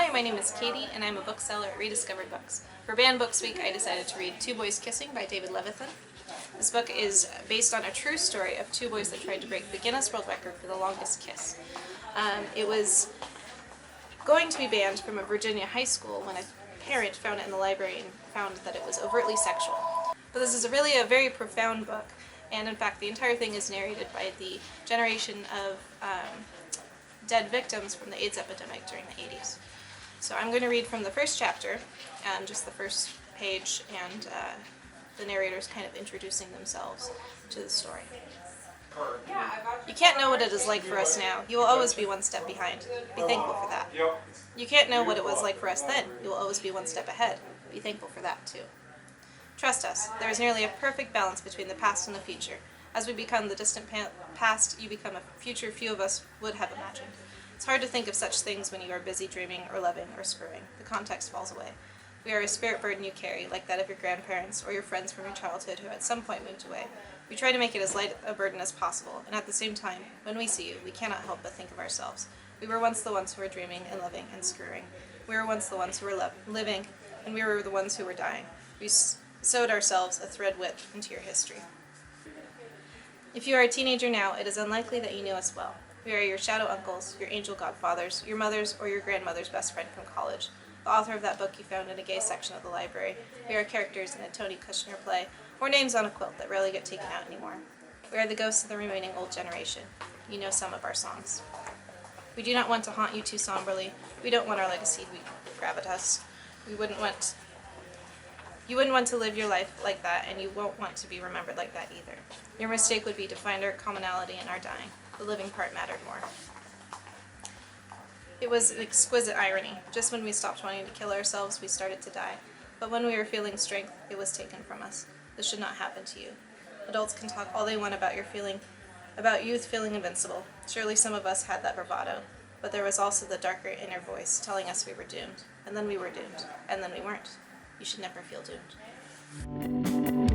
Hi, my name is Katie, and I'm a bookseller at Rediscovered Books. For Banned Books Week, I decided to read Two Boys Kissing by David Levithan. This book is based on a true story of two boys that tried to break the Guinness World Record for the longest kiss. It was going to be banned from a Virginia high school when a parent found it in the library and found that it was overtly sexual. But this is really a very profound book, and in fact the entire thing is narrated by the generation of dead victims from the AIDS epidemic during the 80s. So I'm going to read from the first chapter, just the first page, and the narrator's kind of introducing themselves to the story. You can't know what it is like for us now. You will always be one step behind. Be thankful for that. You can't know what it was like for us then. You will always be one step ahead. Be thankful for that too. Trust us, there is nearly a perfect balance between the past and the future. As we become the distant past, you become a future few of us would have imagined. It's hard to think of such things when you are busy dreaming or loving or screwing. The context falls away. We are a spirit burden you carry, like that of your grandparents or your friends from your childhood who at some point moved away. We try to make it as light a burden as possible, and at the same time, when we see you, we cannot help but think of ourselves. We were once the ones who were dreaming and loving and screwing. We were once the ones who were living, and we were the ones who were dying. We sewed ourselves a thread width into your history. If you are a teenager now, it is unlikely that you knew us well. We are your shadow uncles, your angel godfathers, your mother's or your grandmother's best friend from college, the author of that book you found in a gay section of the library. We are characters in a Tony Kushner play, or names on a quilt that rarely get taken out anymore. We are the ghosts of the remaining old generation. You know some of our songs. We do not want to haunt you too somberly. We don't want our legacy to be gravitas. You wouldn't want to live your life like that, and you won't want to be remembered like that either. Your mistake would be to find our commonality in our dying. The living part mattered more. It was an exquisite irony. Just when we stopped wanting to kill ourselves, we started to die. But when we were feeling strength, it was taken from us. This should not happen to you. Adults can talk all they want about youth feeling invincible. Surely some of us had that bravado. But there was also the darker inner voice telling us we were doomed. And then we were doomed. And then we weren't. You should never feel doomed.